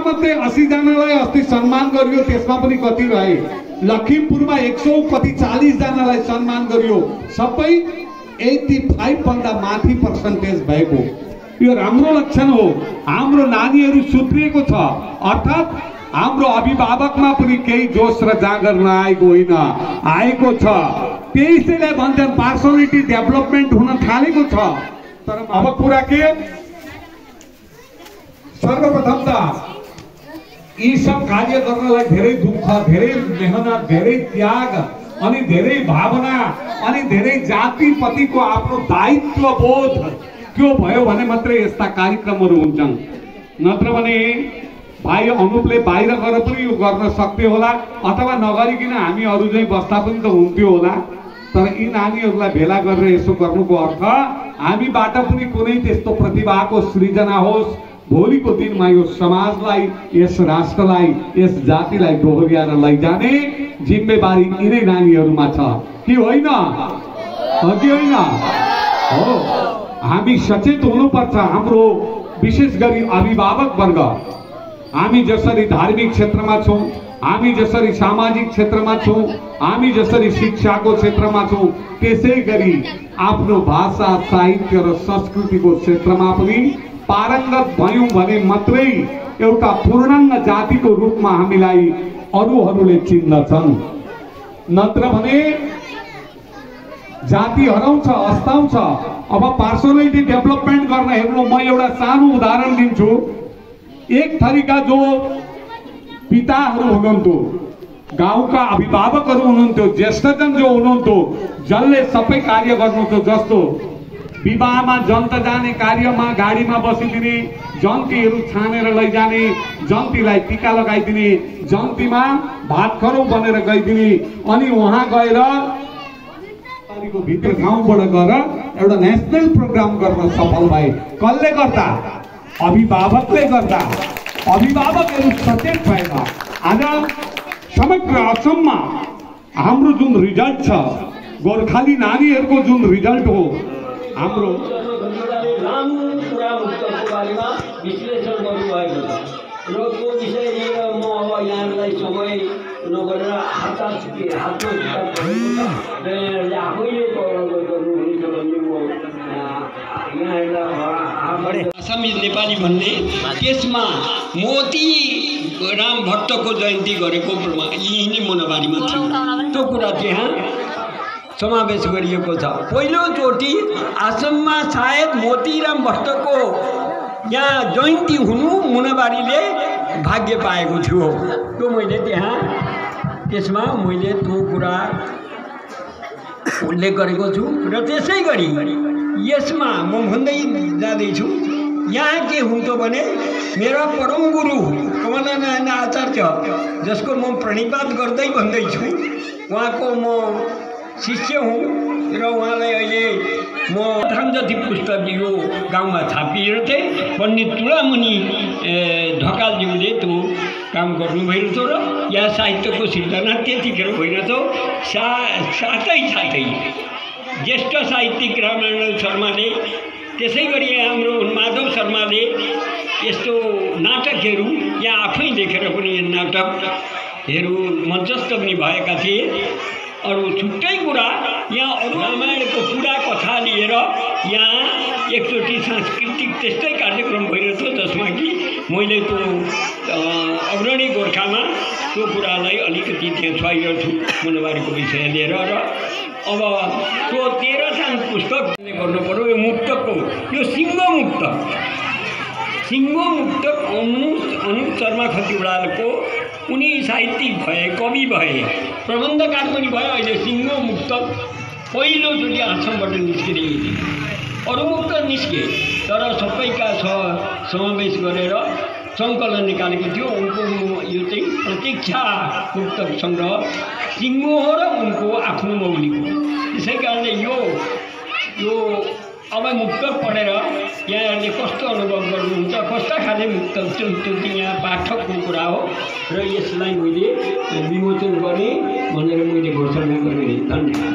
मध्ये 80 जनालाई अस्ति सम्मान गरियो, त्यसमा पनि कति रहे। लखिमपुरमा 100 कति 40 जनालाई सम्मान गरियो, सबै 85 भन्दा माथि पर्सेन्टेज भएको। यो राम्रो लक्षण हो। हाम्रो नानीहरू सुध्रिएको छ, अर्थात् हाम्रो अभिभावकमा पनि केही जोश र जाँगर नआएको होइन, आएको छ। त्यसैले भन्छन् पर्सनालिटी डेभलपमेन्ट हुन थालेको छ। तर अब कुरा के, सर्वप्रथम त यी सब कार्य गर्नलाई धेरै दुःख, धेरै मेहनत, धेरै त्याग अनि धेरै भावना अनि धेरै जातिपतिको आफ्नो दायित्व बोध त्यो भयो भने मात्रै यस्ता कार्यक्रमहरू हुन्छन्। नत्र भने भाइ अनुपले बाहिर गएर पनि यो गर्न सक्थ्यो होला, अथवा नगरिकन हामी अरू चाहिँ बस्दा पनि त हुन्थ्यो होला। तर यी नानीहरूलाई भेला गरेर यसो गर्नुको अर्थ हामीबाट पनि कुनै त्यस्तो प्रतिभाको सृजना होस्, भोलिको दिनमा यो समाजलाई, यस राष्ट्रलाई, यस जातिलाई दोहोर्याएर लैजाने जिम्मेवारी यिनै नानीहरूमा छ कि होइन? हो कि होइन? हो। हामी सचेत हुनुपर्छ। हाम्रो विशेष गरी अभिभावक वर्ग, हामी जसरी धार्मिक क्षेत्रमा छौं, हामी जसरी सामाजिक क्षेत्रमा छौं, हामी जसरी शिक्षाको क्षेत्रमा छौं, त्यसै गरी आफ्नो भाषा, साहित्य र संस्कृतिको क्षेत्रमा पनि पारंगत भयौं भने मात्रै एउटा पूर्णाङ्ग जातिको रूपमा हामीलाई अरूहरूले चिन्दछन्। नत्र भने जाति हराउँछ, अस्ताउँछ। अब पर्सनालिटी डेभलपमेन्ट गर्न हेर्नु, म एउटा सानो उदाहरण दिन्छु। एक थरीका जो पिताहरू हुनुहुन्थ्यो, गाउँका अभिभावकहरू हुनुहुन्थ्यो, ज्येष्ठजन जो हुनुहुन्थ्यो, जसले सबै कार्य गर्नुहुन्थ्यो, जस्तो विवाहमा जन्त जाने कार्यमा गाडीमा बसिदिने, जन्तीहरू छानेर लैजाने, जन्तीलाई टीका लगाइदिने, जन्तीमा भात खरौ बनेर गइदिने, अनि वहाँ गएर भित्र गाउँबाट गएर एउटा नेसनल प्रोग्राम गर्न सफल भए। कसले गर्दा? अभिभावकले गर्दा। अभिभावकहरू सचेत भएर आज समग्र असममा हाम्रो जुन रिजल्ट छ, गोर्खाली नानीहरूको जुन रिजल्ट हो, हाम्रो विश्लेषण गर्नुभएको छ र त्यो विषय लिएर म अब यहाँलाई समय नगरेर हातमा किताब पढेको छ र यहाँहरूले आफैले गर्नुहुनेछ भन्ने म यहाँहरूलाई आसामी नेपाली भन्ने त्यसमा मोती राम भट्टको जयन्ती गरेको यिनी मनोबारीमा थियो। त्यो कुरा त्यहाँ समावेश गरिएको छ। पहिलोचोटि आसाममा सायद मोतीराम भट्टको यहाँ जयन्ती हुनु मुनाबारीले भाग्य पाएको थियो। त्यो मैले त्यहाँ त्यसमा मैले त्यो कुरा उल्लेख गरेको छु। र त्यसै गरी यसमा म भन्दै जाँदैछु, यहाँ के हुन्थ्यो भने मेरा परम गुरु कमलानारायण आचार्य, जसको म प्रणिपात गर्दै भन्दैछु, उहाँको म शिष्य हुँ र उहाँलाई अहिले म थाम जति पुस्तक यो गाउँमा छापिएर थिएँ। पण्डित चुडामणि ढकालज्यूले त्यो काम गर्नुभएको थियो र यहाँ साहित्यको सिर्जना त्यतिखेर भइरहेछ। साथै ज्येष्ठ साहित्यिक रामानन्द शर्माले, त्यसै गरी हाम्रो माधव शर्माले यस्तो नाटकहरू यहाँ आफै लेखेर पनि नाटकहरू मञ्चस्थ पनि भएका थिए। अरू छुट्टै कुरा यहाँ अरू रामायणको कुरा कथा लिएर यहाँ एकचोटि सांस्कृतिक त्यस्तै कार्यक्रम भइरहेछ, जसमा कि मैले त्यो अग्रणी गोर्खामा त्यो कुरालाई अलिकति त्यहाँ छाइरहेको छु मनोबारीको विषय लिएर। र अब त्यो 13 थान पुस्तक गर्नु पर्यो। यो मुक्तकको यो सिङ्गो मुक्तक अनुप शर्मा खतिवडाको उनी साहित्यिक भए, कवि भए, प्रबन्धकार पनि भए। अहिले सिङ्गो मुक्तक पहिलोचोटि आसामबाट निस्किने, अरू मुक्तक निस्के तर सबैका समावेश गरेर सङ्कलन निकालेको थियो। उनको यो चाहिँ प्रतीक्षा मुक्तक सङ्ग्रह सिङ्गो हो र उनको आफ्नो मौलिक हो। त्यसै कारणले यो अब मुक्तक पढेर यहाँहरूले कस्तो अनुभव गर्नुहुन्छ, कस्ता खाले मुक्तक छन्, त्यो चाहिँ यहाँ पाठकको कुरा हो र यसलाई मैले विमोचन गरेँ भनेर मैले घोषणा गरेँ। धन्यवाद।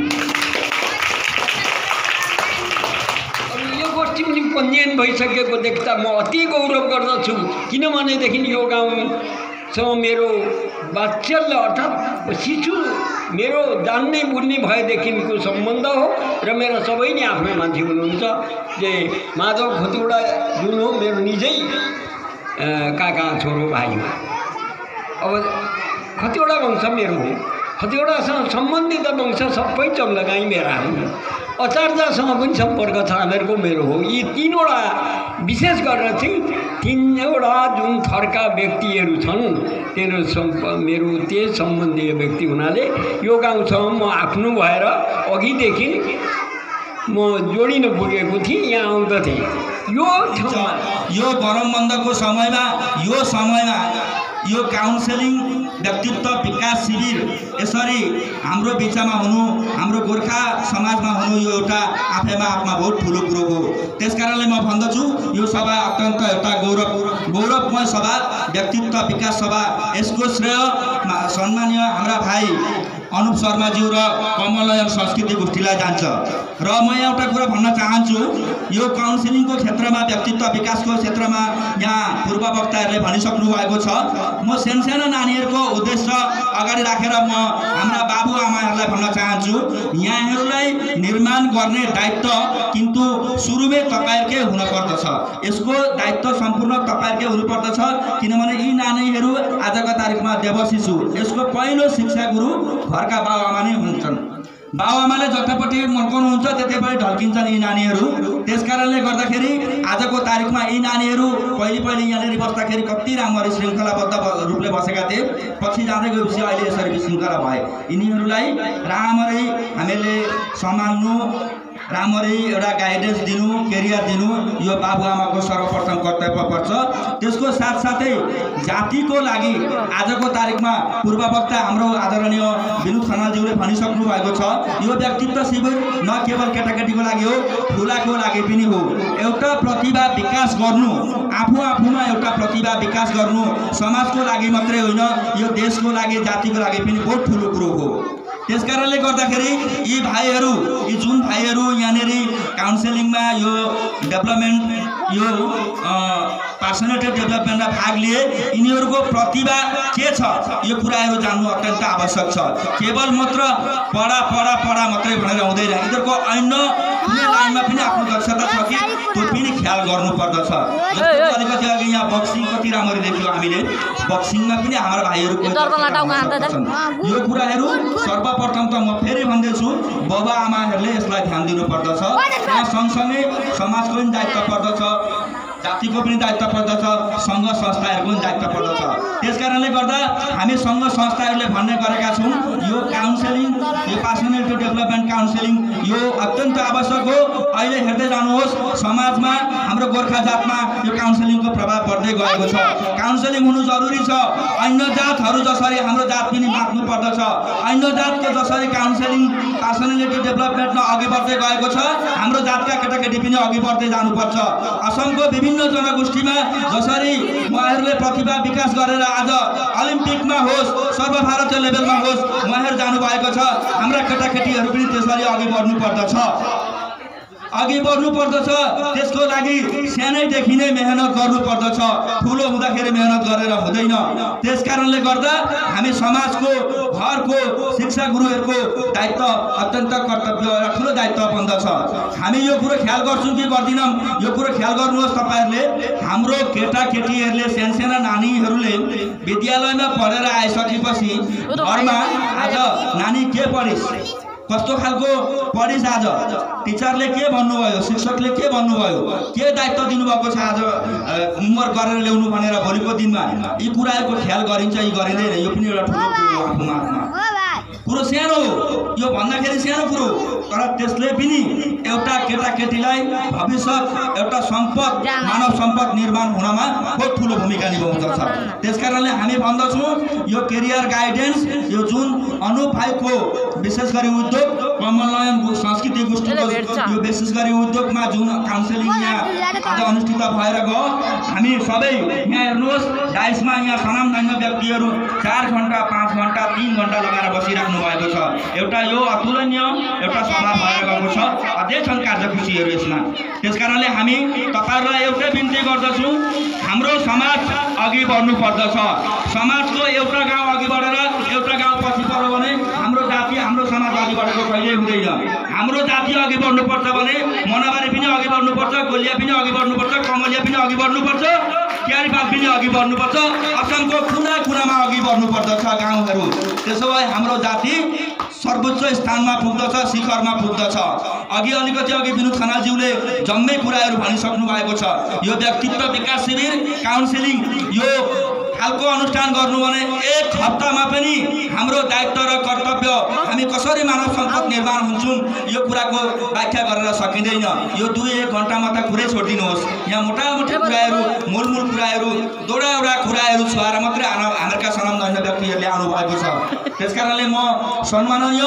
यो गोष्ठी पनि मिलियन भइसकेको देख्दा म अति गौरव गर्दछु। किनभनेदेखि यो गाउँसँग मेरो वात्सल्य अर्थात् शिशु मेरो जान्ने बुझ्ने भएदेखिको सम्बन्ध हो र मेरा सबै नै आफ्नै मान्छे हुनुहुन्छ। जे माधव खतिवडा जुन हो मेरो निजै काका छोरो भाइ हो। अब खतिवडा वंश मेरो हो, खतिवडासँग सम्बन्धित वंश सबै चम्लगाई मेरा हुन्। आचार्यसँग पनि सम्पर्क छ हामीहरूको मेरो हो। यी तीनवटा विशेष गरेर चाहिँ तीनवटा जुन थरका व्यक्तिहरू छन् तिनीहरू मेरो त्यही सम्बन्धीय व्यक्ति हुनाले यो गाउँसँग म आफ्नो भएर अघिदेखि म जोडिन पुगेको थिएँ, यहाँ आउँदथेँ। यो ठाउँमा यो गरमबन्दको समयमा यो काउन्सेलिङ व्यक्तित्व विकास शिविर यसरी हाम्रो बिचमा हुनु, हाम्रो गोर्खा समाजमा हुनु यो एउटा आफैमा आफ्मा बहुत ठुलो कुरो हो। त्यसकारणले म भन्दछु यो सभा अत्यन्त एउटा गौरवमय सभा, व्यक्तित्व विकास सभा। यसको श्रेय सम्मानीय हाम्रा भाइ अनुप शर्माज्यू र कमलनयन संस्कृति गोष्ठीलाई जान्छ। र म एउटा कुरा भन्न चाहन्छु, यो काउन्सिलिङको क्षेत्रमा व्यक्तित्व विकासको क्षेत्रमा यहाँ पूर्व वक्ताहरूले भनिसक्नु भएको छ। म सानसाना नानीहरूको उद्देश्य अगाडि राखेर म हाम्रा बाबुआमाहरूलाई भन्न चाहन्छु, यहाँहरूलाई निर्माण गर्ने दायित्व किन्तु सुरुमै तपाईँहरूकै हुनुपर्दछ। यसको दायित्व सम्पूर्ण तपाईँहरूकै हुनुपर्दछ। किनभने यी नानीहरू आजको तारिकमा देवशिशु, यसको पहिलो शिक्षा गुरु घरका बाबुआमा नै हुन्छन्। बाबुआमाले जतापट्टि मर्काउनुहुन्छ त्यतैपट्टि ढल्किन्छन् यी नानीहरू। त्यसकारणले गर्दाखेरि आजको तारिकमा यी नानीहरू पहिले यहाँनिर बस्दाखेरि कति राम्ररी श्रृङ्खलाबद्ध रूपले बसेका थिए, पछि जाँदै गएपछि अहिले यसरी विशृङ्खला भए। यिनीहरूलाई राम्ररी हामीले सम्हाल्नु, राम्ररी एउटा गाइडेन्स दिनु, केरियर दिनु यो बाबुआमाको सर्वप्रथम कर्तव्य पर्छ। त्यसको साथसाथै जातिको लागि आजको तारिकमा पूर्व वक्ता हाम्रो आदरणीय विनोद खनालज्यूले भनिसक्नु भएको छ, यो व्यक्तित्व शिविर न केवल केटाकेटीको लागि हो, ठुलाको लागि पनि हो। एउटा प्रतिभा विकास गर्नु, आफूमा एउटा प्रतिभा विकास गर्नु समाजको लागि मात्रै होइन, यो देशको लागि जातिको लागि पनि बहुत ठुलो कुरो हो। त्यसकारणले गर्दाखेरि यी भाइहरू, यी जुन भाइहरू यहाँनिर काउन्सिलिङमा यो डेभलपमेन्ट यो पर्सनालिटी डेभलपमेन्टमा भाग लिए, यिनीहरूको प्रतिभा के छ यो कुराहरू जान्नु अत्यन्त आवश्यक छ। केवल मात्र पढा मात्रै भनेर हुँदैन, यिनीहरूको अन्य कुनै लाइनमा पनि आफ्नो दक्षता छ कि त्यो पनि ख्याल गर्नुपर्दछ। जस्तो अलिकति अघि यहाँ बक्सिङ कति राम्ररी देख्यौँ हामीले, बक्सिङमा पनि हाम्रो भाइहरूको यो कुराहरू सर्वप्रथम त म फेरि भन्दैछु बाबा आमाहरूले यसलाई ध्यान दिनुपर्दछ। यहाँ सँगसँगै समाजको पनि दायित्व पर्दछ, जातिको पनि दायित्व पर्दछ, सङ्घ संस्थाहरूको पनि दायित्व पर्दछ। त्यसकारणले गर्दा हामी सङ्घ संस्थाहरूले भन्ने गरेका छौँ यो काउन्सिलिङ, यो पर्सनालिटी डेभलपमेन्ट काउन्सिलिङ यो अत्यन्त आवश्यक हो। अहिले हेर्दै जानुहोस् समाजमा हाम्रो गोर्खा जातमा यो काउन्सिलिङको प्रभाव बढ्दै गएको छ। काउन्सिलिङ हुनु जरुरी छ। अन्य जातहरू जसरी हाम्रो जात पनि बाँच्नु पर्दछ, अन्य जातको जसरी काउन्सिलिङ पर्सनालिटी डेभलपमेन्टमा अघि बढ्दै गएको छ, हाम्रो जातका केटाकेटी पनि अघि बढ्दै जानुपर्छ। असमको विभिन्न जनगोष्ठीमा जसरी उहाँहरूले प्रतिभा विकास गरेर आज ओलम्पिकमा होस्, सर्वभारतीय लेभलमा होस् उहाँहरू जानुभएको छ, हाम्रा केटाकेटीहरू पनि त्यसरी अघि बढ्नुपर्दछ। त्यसको लागि सानैदेखि नै मेहनत गर्नुपर्दछ, ठुलो हुँदाखेरि मेहनत गरेर हुँदैन। त्यसकारणले गर्दा हामी समाजको घरको शिक्षा गुरुहरूको दायित्व अत्यन्त कर्तव्य र ठुलो दायित्व बन्दछ। हामी यो कुरो ख्याल गर्छौँ कि गर्दैनौँ यो कुरो ख्याल गर्नुहोस् तपाईँहरूले। हाम्रो केटाकेटीहरूले सानसाना नानीहरूले विद्यालयमा पढेर आइसकेपछि घरमा आज नानी के पढिस्, कस्तो खालको पढिस्, आज टिचरले के भन्नुभयो, शिक्षकले के भन्नुभयो, के दायित्व दिनुभएको छ आज होमवर्क गरेर ल्याउनु भनेर भोलिको दिनमा यी कुराहरूको ख्याल गरिन्छ कि गरिँदैन यो पनि एउटा ठुलो कुरो हो। आफूमा कुरो सानो हो, यो भन्दाखेरि सानो कुरो, तर त्यसले पनि एउटा केटाकेटीलाई भविष्य एउटा सम्पद मानव सम्पद निर्माण हुनमा बहुत ठुलो भूमिका निभाउँदछ। त्यसकारणले हामी भन्दछौँ यो केरियर गाइडेन्स यो जुन अनुप भाइको विशेष गरी उद्योग कमलनयन संस्कृति गोष्ठीको यो विशेष गरी उद्योगमा जुन काउन्सिलिङ यहाँ आज अनुष्ठित भएर गयो। हामी सबै यहाँ हेर्नुहोस् डाइसमा यहाँ सनामधन्य व्यक्तिहरू 4 घण्टा 5 घण्टा 3 घण्टा लगाएर बसिराख्नु भएको छ। एउटा यो अतुलनीय एउटा सभा भएर गएको छ। अझै छन् कार्यसूचीहरू यसमा। त्यसकारणले हामी तपाईहरुलाई एउटै बिन्ती गर्दछौँ, हाम्रो समाज अघि बढ्नु पर्दछ। समाजको एउटा गाउँ अघि बढेर एउटा गाउँ पछि पर्यो भने हाम्रो जाति हाम्रो समाज अघि बढेको कहिल्यै हुँदैन। हाम्रो जाति अघि बढ्नुपर्छ भने मनबारी पनि अघि बढ्नुपर्छ, गोलिया पनि अघि बढ्नुपर्छ, कमलिया पनि अघि बढ्नुपर्छ, क्यारीपाल पनि अघि बढ्नुपर्छ, असमको कुना कुनामा अघि बढ्नुपर्दछ गाउँहरू। त्यसो भए हाम्रो जाति सर्वोच्च स्थानमा पुग्दछ, शिखरमा पुग्दछ। अघि अलिकति अघि विनोद खनालज्यूले जम्मै कुराहरू भनिसक्नु भएको छ। यो व्यक्तित्व विकास शिविर काउन्सिलिङ यो खालको अनुष्ठान गर्नु भने 1 हप्तामा पनि हाम्रो दायित्व र कर्तव्य हामी कसरी मानव सम्पद निर्माण हुन्छौँ यो कुराको व्याख्या गरेर सकिँदैन। यो 2-1 घण्टामा त कुरै छोडिदिनुहोस्। यहाँ मोटामोटी कुराहरू मूल कुराहरू दोहोऱ्याउरा कुराहरू छुवाएर मात्रै हामीहरूका सनामधन्य व्यक्तिहरूले आउनु भएको छ। त्यसकारणले म सम्माननीय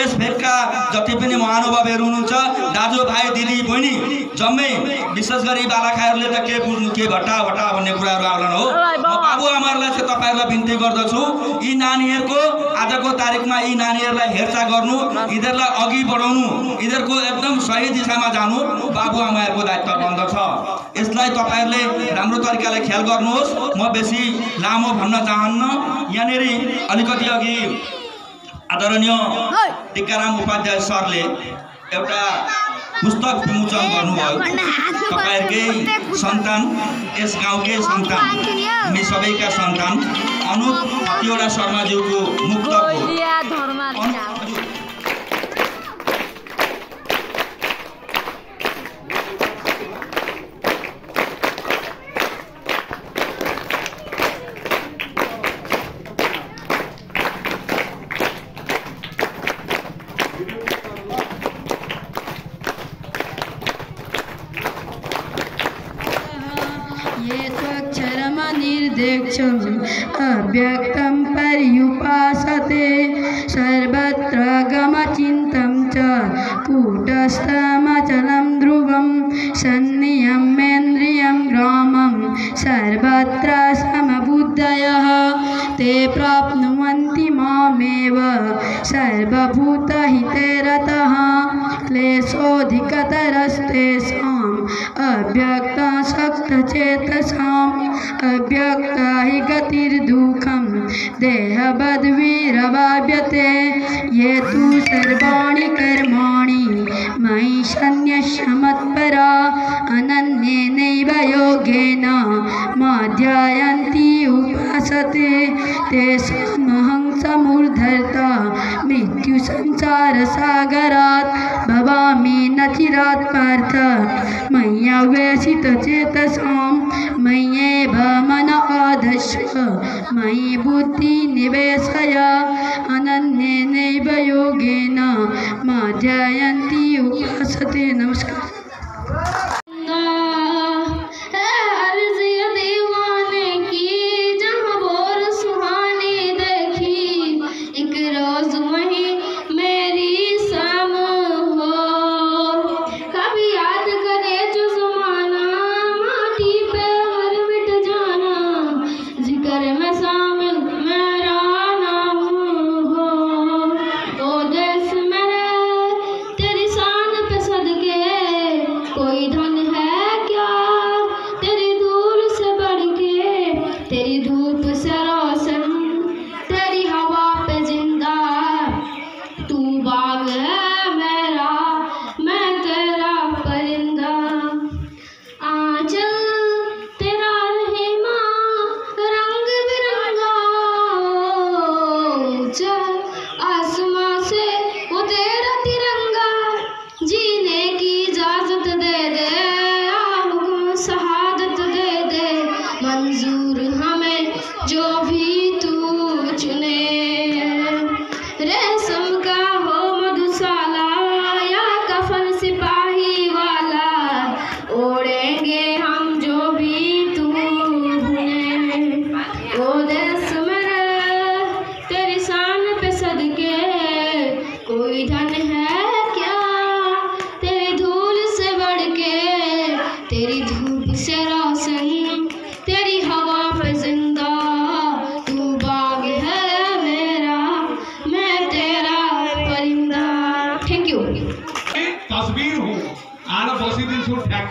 यस भेटका जति पनि महानुभावहरू हुनुहुन्छ, दाजुभाइ दिदी बहिनी जम्मै विशेष गरी बालाखाहरूले त के बुझ्नु के भट्टा भन्ने कुराहरू आउलान् हो। म बाबु आमाहरूलाई चाहिँ तपाईहरुलाई बिन्ती गर्दछु, यी नानीहरूको आजको तारिकमा यी नानीहरूलाई हेरचाह गर्नु, यिनीहरूलाई अघि बढाउनु, यिनीहरूको एकदम सही दिशामा जानु बाबु आमाहरूको दायित्व बन्दछ। यसलाई तपाईहरुले राम्रो तरिकाले ख्याल गर्नुहोस्। म बेसी लामो भन्न चाहन्न। यहाँनेर अलिकति अघि आदरणीय टिकाराम उपाध्याय सरले एउटा पुस्तक विमोचन गर्नुभयो। तपाईहरुकै सन्तान, यस गाउँकै सन्तान, हामी सबैका सन्तान अनुप खतिवडा शर्माज्यूको मुक्तक हो। अव्यक्तं पर्युपासते सर्वत्र गमचिन्तं च कूटस्थमचलं ध्रुवं सन्नियमेन्द्रियं ग्रामं सर्वत्र समबुद्धयः ते प्राप्नुवन्ति मामेव सर्वभूतहिते रतः क्लेशोऽधिकतरस्तेषाम् अव्यक्तासक्तचेतसाम् अव्यक्ता हि गतिर्दुःखं देहवद्भिरवाप्यते ये तु सर्वाणि कर्माणि मयि सन्न्यस्य मत्परा अनन्येनैव योगेन माध्यायन्ति उपासते तेषामहं समुद्धर्ता मृत्युसंसारसागरात् भवामि न चिरात् पार्थ मय्यवेशितचेतसां मय्येव मन आधत्स्व मयि बुद्धि निवेशय अनन्येनैव योगेन माध्यायन्ति उपासते। नमस्कार। कोई धन है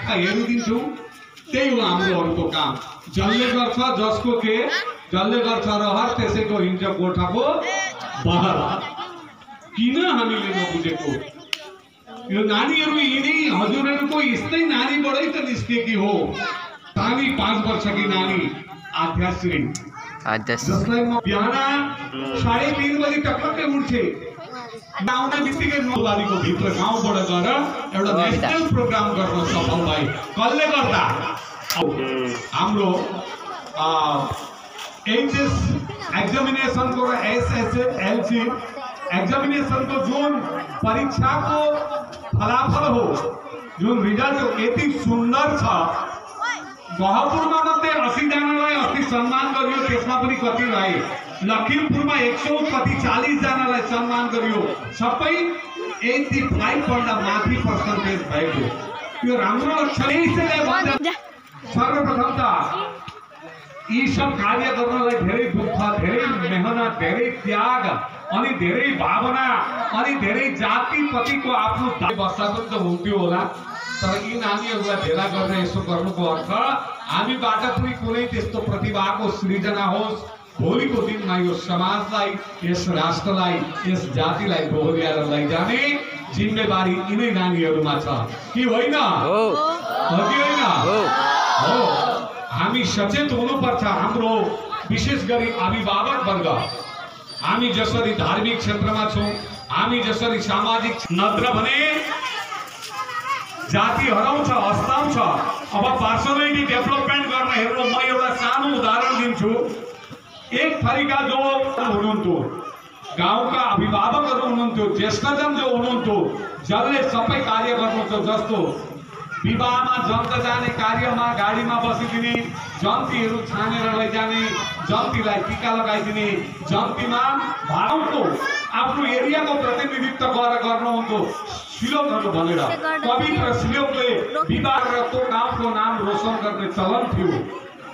ठ्याक्क हेरिदिन्छौँ। त्यही हो हाम्रो अरूको काम। जसले गर्छ जसको के, जसले गर्छ रहर त्यसैको हिँड्छ गोठाको बहर। किन हामीले नबुझेको? यो नानीहरू यिनी हजुरहरूको यस्तै नानीबाटै त निस्केकी हो। सानी 5 वर्षकी नानी आध्याश्री, जसलाई म बिहान 3:30 बजी टक्कै उठ्थे। आउने बित्तिकै नौवारीको भित्र गाउँबाट गएर एउटा नेसनल प्रोग्राम गर्न सफल भए। कसले गर्दा? हाम्रो एचएस एक्जामिनेसनको र एसएसएलसी एक्जामिनेसनको जुन परीक्षाको फलाफल हो, जुन रिजल्ट हो, यति सुन्दर छ। गहपुरमा मात्रै 80 जनालाई अस्ति सम्मान गरियो, त्यसमा पनि कति रहे। लखिमपुरमा 100 कति 40 जनालाई सम्मान गरियो। सबै 85 भन्दा माथि पर्सेन्टेज भएको। यो राम्रो लक्षण। सर्वप्रथम त यी सब कार्य गर्नलाई धेरै दुःख, धेरै मेहनत, धेरै त्याग अनि धेरै भावना अनि धेरै जातिपतिको आफ्नो वर्षा पनि त हुन्थ्यो होला। तर यी नानीहरूलाई भेला गरेर यसो गर्नुको अर्थ हामीबाट पनि कुनै त्यस्तो प्रतिभाको सृजना होस्। भोलिको दिनमा यो समाजलाई, यस राष्ट्रलाई, यस जातिलाई दोहोर्याएर लैजाने जिम्मेवारी यिनै नानीहरूमा छ कि होइन? हो कि होइन? हो। हामी सचेत हुनुपर्छ। हाम्रो विशेष गरी अभिभावक वर्ग, हामी जसरी धार्मिक क्षेत्रमा छौँ, हामी जसरी सामाजिक, नत्र भने जाति हराउँछ, अस्ताउँछ। अब पर्सनालिटी डेभलपमेन्ट गर्न हेर्नु, म एउटा सानो उदाहरण दिन्छु। एक थरीका जो हुनुहुन्थ्यो, गाउँका अभिभावकहरू हुनुहुन्थ्यो, ज्येष्ठजन जो हुनुहुन्थ्यो, जसले सबै कार्य गर्नुहुन्छ। जस्तो विवाहमा जन्त जाने कार्यमा गाडीमा बसिदिने, जन्तीहरू छानेर लैजाने, जन्तीलाई टिका लगाइदिने, जन्तीमा भाउको आफ्नो एरियाको प्रतिनिधित्व गर्नुहुन्थ्यो श्लोकहरू भनेर। पवित्र श्लोकले विवाहको गाउँको नाम रोशन गर्ने चलन थियो।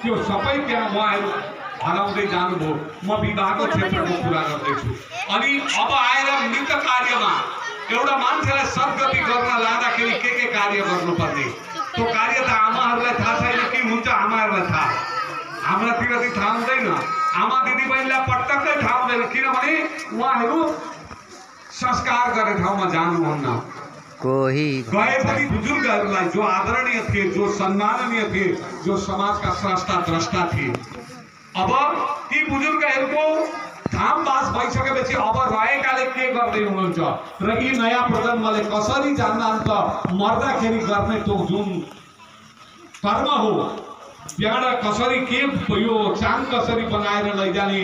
त्यो सबै त्यहाँ उहाँहरू हराउँदै जानुभयो। म विवाहको क्षेत्रको कुरा गर्दैछु। अनि अब आएर मृत कार्यमा एउटा मान्छेलाई सद्गति गर्न लाँदाखेरि के कार्य गर्नुपर्ने, त्यो कार्य त आमाहरूलाई थाहा छैन के हुन्छ। आमाहरूलाई थाहा, हाम्रातिर चाहिँ थाहा हुँदैन। आमा दिदीबहिनीलाई पटक्कै थाहा हुँदैन, किनभने उहाँहरू संस्कार गर्ने ठाउँमा जानुहुन्न। गए पनि बुजुर्गहरूलाई जो आदरणीय थिए, जो सम्माननीय थिए, जो समाजका स्रष्टा द्रष्टा थिए। अब ती बुजुर्गहरूको धामवास भइसकेपछि अब रहेकाले के गर्दै हुनुहुन्छ र यी नयाँ प्रजन्मले कसरी जान्नुहुन्छ मर्दाखेरि गर्ने त्यो जुन कर्म हो, त्यहाँबाट कसरी के यो चाङ कसरी बनाएर लैजाने,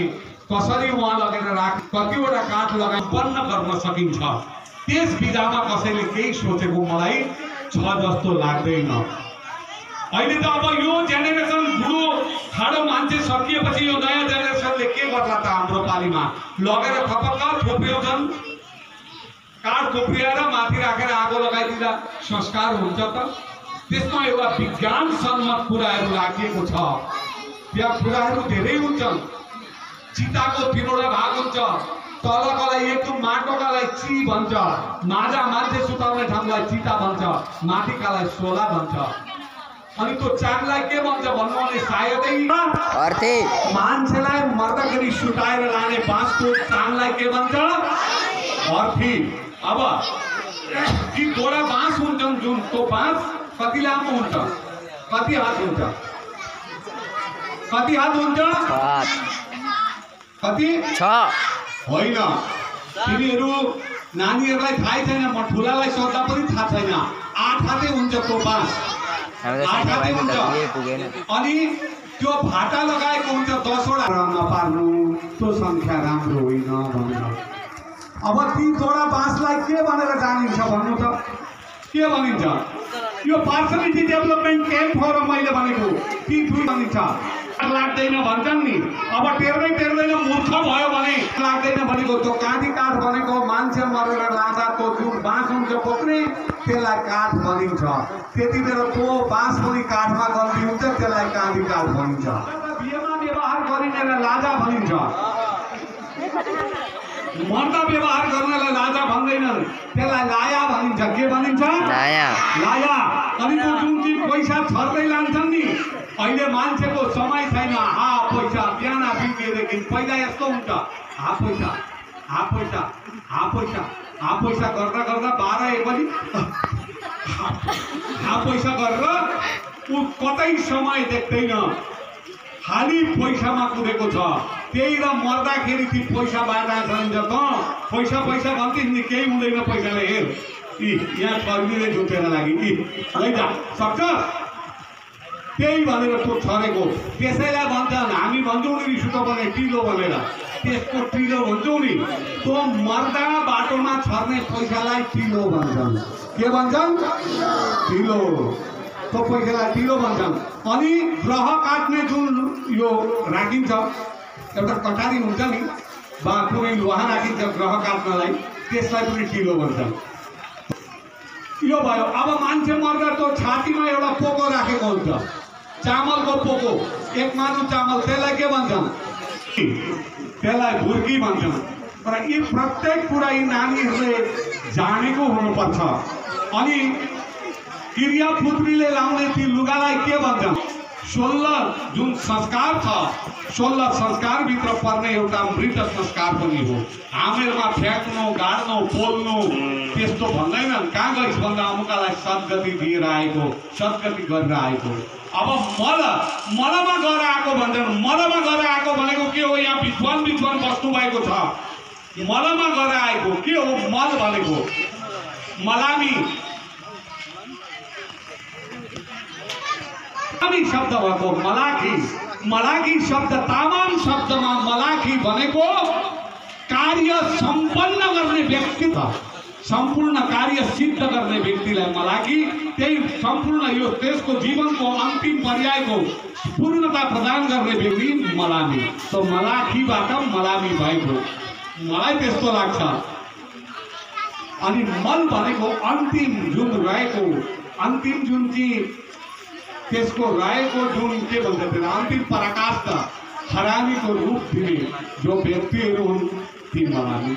कसरी उहाँ लगेर राख, कतिवटा काठ लगाई बन्न गर्न सकिन्छ, त्यस विधामा कसैले केही सोचेको मलाई छ जस्तो लाग्दैन। अहिले त अब यो जेनेरेसन बुढो ठाडो मान्छे सकिएपछि यो नयाँ जेनेरेसनले के गर्ला त? हाम्रो पालीमा लगेर थपक्क थोप्रिउँछन्, काठ थोप्रिएर माथि राखेर आगो लगाइदिँदा संस्कार हुन्छ त? त्यसमा एउटा विज्ञान सम्मत कुराहरू राखिएको छ। त्यहाँ कुराहरू धेरै हुन्छन्। चिताको 3वटा भाग हुन्छ। तलकालाई एकदम माटोकालाई ची भन्छ, माझा मान्छे सुताउने ठाउँलाई चिता भन्छ, माथिकालाई सोला भन्छ। अनि त्यो चाङलाई के भन्छ भन्नु भने सायदै अर्थे मान्छेलाई मर्दाखेरि सुताएर लाने बाँसको चाङलाई के भन्छ? अर्थी। अब ती थोडा बाँस हुन्छन् जुन, त्यो बाँस कति लामो हुन्छ, कति हात हुन्छ, कति हात हुन्छ, कति 6 होइन। तिनीहरू नानीहरूलाई थाहै छैन, म ठुलालाई सोद्धा पनि थाहा छैन। 8 हातै हुन्छ त्यो बाँस, 8 हातै हुन्छ। अनि त्यो भाटा लगाएको हुन्छ 10वटा नपार्नु, त्यो संख्या राम्रो होइन भनेर। अब ती थोडा बाँसलाई के भनेर जानिन्छ भन्नु त? के भनिन्छ? यो पर्सनालिटी डेभलपमेन्ट क्याम्प हो र मैले भनेको ती दुई भनिन्छ। लाग्दैन भन्छन् नि। अब टेर्दैन मूर्ख भयो भने लाग्दैन भनेको त्यो काँधी काठ भनेको मान्छे मरेर लाँदा त्यो जुन बाँस हुन्छ बोक्ने त्यसलाई काठ भनिन्छ। त्यति बेला त्यो बाँस पनि काठमा गल्ती हुन्छ, त्यसलाई काँधी काठ भनिन्छ। बिहेमा व्यवहार गरिनेलाई लाजा भनिन्छ। मर्दा व्यवहार गर्नलाई लाजा भन्दैनन्, त्यसलाई लाया भनिन्छ। के भनिन्छ? लाया। लाया। अनि त्यो जुन चाहिँ पैसा छर्दै लान्छन् नि, अहिले मान्छेको समय छैन। पैसा बिहान बिग्रिएदेखि पहिला यस्तो हुन्छ, पैसा गर्दा गर्दा 12-1 बजी पैसा गरेर ऊ कतै समय देख्दैन, खाली पैसामा कुदेको छ। त्यही र मर्दाखेरि ती पैसा बाँडेको छ त पैसा भन्थिस् नि, केही हुँदैन पैसाले। हेर यहाँ छर्किँदै जुटेर लागि लैजा सक्छ, त्यही भनेर त्यो छरेको। त्यसैलाई भन्छन्, हामी भन्छौँ नि रिसुतो भने टिलो भनेर, त्यसको टिलो भन्छौँ नि। त्यो मर्दा बाटोमा छर्ने पैसालाई टिलो भन्छन्। के भन्छन्? टिलो। त्यो पैसालाई टिलो भन्छन्। अनि ग्रह काट्ने जुन यो राखिन्छ, एउटा कटारी हुन्छ नि, वा कुनै लोहा राखिन्छ ग्रह काट्नलाई, त्यसलाई पनि टिलो भन्छन्। यो भयो। अब मान्छे मर्दा त्यो छातीमा एउटा पोको राखेको हुन्छ, चामलको पोको, एक मानु चामल, त्यसलाई के भन्छन्? त्यसलाई भुर्की भन्छन्। तर यी प्रत्येक कुरा यी नानीहरूले जानेको हुनुपर्छ। अनि क्रियापुत्रीले लाउने ती लुगालाई के भन्छन्? 16 जुन संस्कार छ, 16 संस्कारभित्र पर्ने एउटा मृत संस्कार पनि हो। आमेरमा फ्याँक्नु, गाड्नु, पोल्नु त्यस्तो भन्दैनन्। कहाँ गइस् भन्दा अमुकालाई सद्गति दिएर आएको, सद्गति गरेर आएको। अब मलमा गएर आएको भन्छन्। मलमा गएर आएको भनेको के हो? यहाँ विद्वान बस्नु भएको छ। मलमा गएर आएको के हो? मल भनेको मलामी शब्द भएको मलाखी शब्द, तामाङ शब्दमा मलाखी भनेको कार्य सम्पन्न गर्ने व्यक्ति, सम्पूर्ण कार्य सिद्ध गर्ने व्यक्तिलाई मलाखी, त्यही सम्पूर्ण यो त्यसको जीवनको अन्तिम पर्यायको पूर्णता प्रदान गर्ने व्यक्ति मलामी। तो मलाखीबाट मलामी भएको मलाई त्यस्तो लाग्छ। अनि मल भनेको अन्तिम जुन रहेको, अन्तिम जुन चाहिँ त्यसको रहेको जुन के भन्छ त्यसलाई अन्तिम पराकाष्ठ हरामीको रूप दिने जो व्यक्तिहरू हुन् ती मलामी।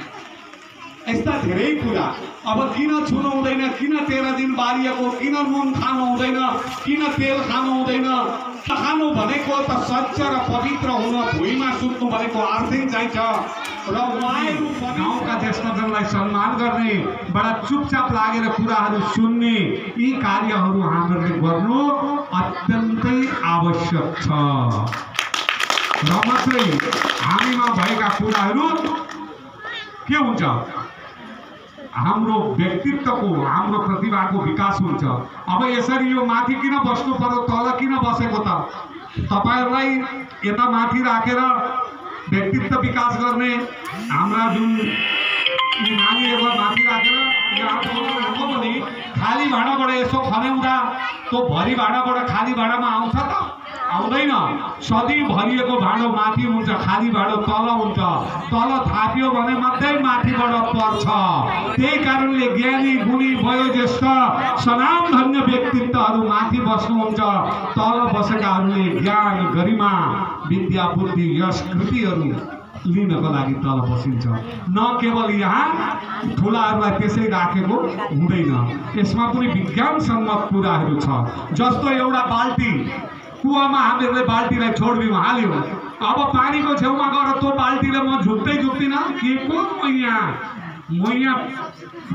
यस्ता धेरै कुरा। अब किन छुनु हुँदैन, किन 13 दिन बारिएको, किन नुन खानु हुँदैन, किन तेल खानु हुँदैन? खानु भनेको त स्वच्छ र पवित्र हुन, भुइँमा सुत्नु भनेको आर्थिक चाहिन्छ। र गाउँका ज्येष्ठजनलाई सम्मान गर्ने, बडा चुपचाप लागेर कुराहरू सुन्ने, यी कार्यहरू हामीले गर्नु अत्यन्तै आवश्यक छ। र मात्रै हामीमा भएका कुराहरू के हुन्छ? हाम्रो व्यक्तित्वको, हाम्रो प्रतिभाको विकास हुन्छ। अब यसरी यो माथि किन बस्नु पर्यो, तल किन बसेको त? तपाईहरुलाई यता माथि राखेर व्यक्तित्व विकास गर्ने हाम्रा जुन नानीहरूलाई माथि राखेर यहाँ आएको पनि खाली भाँडाबाट यसो खनाउँदा त्यो भरि भाँडाबाट खाली भाँडामा आउँछ त? आउँदैन। सधैँ भरिएको भाँडो माथि हुन्छ, खाली भाँडो तल हुन्छ। तल थापियो भने मात्रै माथिबाट पर्छ। त्यही कारणले ज्ञानी, गुणी, वयोज्येष्ठ, सनामधन्य व्यक्तित्वहरू माथि बस्नुहुन्छ। तल बसेकाहरूले ज्ञान, गरिमा, विद्या, बुद्धि, यश, कृतिहरू लिनको लागि तल बसिन्छ। न केवल यहाँ ठुलाहरूलाई त्यसै राखेको हुँदैन, यसमा पनि विज्ञानसम्मत कुराहरू छ। जस्तो एउटा बाल्टी, कुवामा हामीहरूले बाल्टीलाई छोडिदिउँ, हाल्यौँ। अब पानीको छेउमा गएर त्यो बाल्टीले म झुक्दिनँ कि को मैया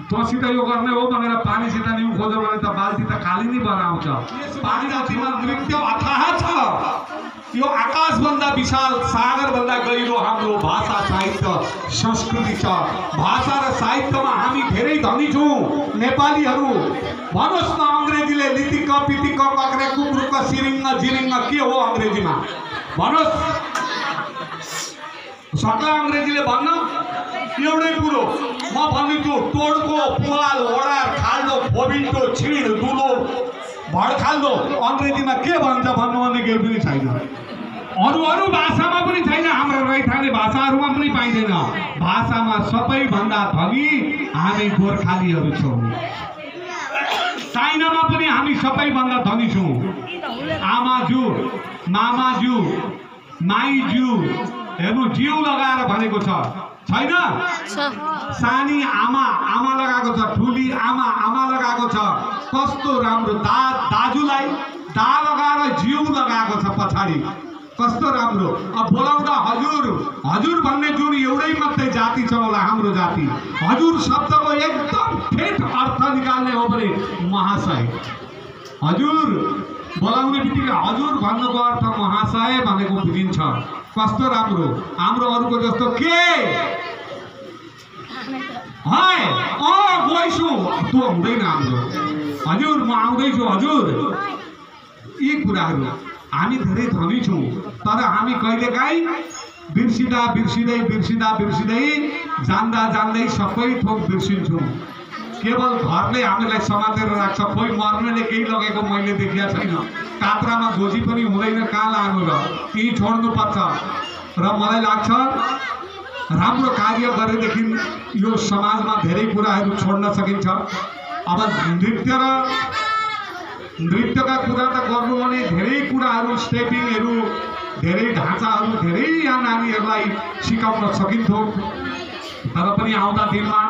तसित यो गर्ने हो भनेर पानीसित न्यु खोज्यो भने त बाल्टी त खाली नै बनाउँछ। पानीमा नृत्य अथाह छ। यो आकाशभन्दा विशाल, सागरभन्दा गहिरो हाम्रो भाषा, साहित्य, संस्कृति छ। भाषा र साहित्यमा हामी धेरै धनी छौँ नेपालीहरू। भन्नुहोस् न, अङ्ग्रेजीले लितिक, पितिक, कक्रे, कुक्रुक, सिरिङ्ग, जिरिङ्ग के हो अङ्ग्रेजीमा? भन्नुहोस्, सक्ला अङ्ग्रेजीले भन्न? एउटै कुरो म भनिदिन्छु, तोडको, पुवाल, ओडार, खाल्डो, फोबिन्टो, छिड, दुलो, भडखाल्दो अङ्ग्रेजीमा के भन्छ भन्नुभने केही पनि छैन। अरू भाषामा पनि छैन, हाम्रो रैथाने भाषाहरूमा पनि पाइँदैन। भाषामा सबैभन्दा धनी हामी गोर्खालीहरू छौँ। चाइनामा पनि हामी सबैभन्दा धनी छौँ। आमाजू, मामाजू, माइजू, हेर्नु जिउ लगाएर भनेको छ। छैन? सानी आमा आमा लगाएको छ, ठुली आमा आमा लगाएको छ। कस्तो राम्रो दाजुलाई दा लगाएर जिउ लगाएको छ पछाडि, कस्तो राम्रो। अब बोलाउँदा हजुर हजुर भन्ने जुन एउटै मात्रै जाति छ होला हाम्रो जाति, हजुर शब्दको एकदम ठेट अर्थ निकाल्ने हो भने महाशय। हजुर बोलाउने बित्तिकै हजुर भन्नुको अर्थ महाशय भनेको बुझिन्छ। कस्तो राम्रो। हाम्रो अरूको जस्तो के है गइछु त्यो हुँदैन हाम्रो। हजुर म आउँदैछु हजुर। यी कुराहरू हामी धेरै धनी छौँ, तर हामी कहिलेकाहीँ बिर्सिँदा बिर्सिँदै बिर्सिँदा बिर्सिँदै जान्दा जान्दै सबै थोक बिर्सिन्छौँ। केवल घरले हामीलाई समातेर राख्छ। कोही मर्नेले केही लगेको मैले देखिया छैन। कात्रामा गोजी पनि हुँदैन, कहाँ लानु र केही छोड्नुपर्छ। र मलाई लाग्छ राम्रो कार्य गरेदेखि यो समाजमा धेरै कुराहरू छोड्न सकिन्छ। अब नृत्यका कुरा त गर्नु भने धेरै कुराहरू, स्टेपिङहरू, धेरै ढाँचाहरू धेरै यहाँ नानीहरूलाई सिकाउन सकिन्थ्यो। तर पनि आउँदा दिनमा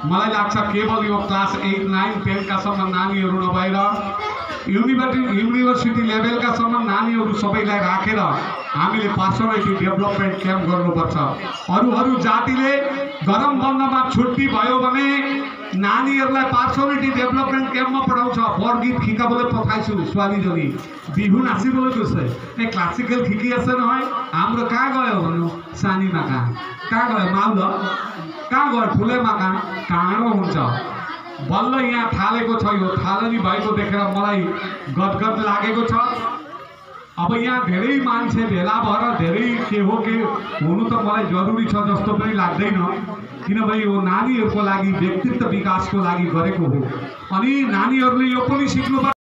मलाई लाग्छ केवल यो क्लास 8, 9, 10 का सम्म नानीहरू नभएर युनिभर्सिटी लेभलका सम्म नानीहरू सबैलाई राखेर हामीले पर्सनालिटी डेभलपमेन्ट क्याम्प गर्नुपर्छ। अरू जातिले गरम बन्दमा छुट्टी भयो भने नानीहरूलाई पर्सनालिटी डेभलपमेन्ट क्याम्पमा पढाउँछ। बरगीत শিকাবলৈ পঠাইছো ছোৱালীজনী, বিহু নাচিবলৈ গৈছে। এই ক্লাছিকেল শিকি আছে নহয়। हाम्रो कहाँ गयो भन्नु? सानीमा कहाँ गयो? माउल कहाँ गयो? ठुलेमा काँडो हुन्छ। बल्ल यहाँ थालेको छ। यो थालनी भएको देखेर मलाई गदगद लागेको छ। अब यहाँ धेरै मान्छे भेला भएर धेरै के हो के हुनु त मलाई जरुरी छ जस्तो पनि लाग्दैन, किनभने यो नानीहरूको लागि व्यक्तित्व विकासको लागि गरेको हो। अनि नानीहरूले यो पनि सिक्नु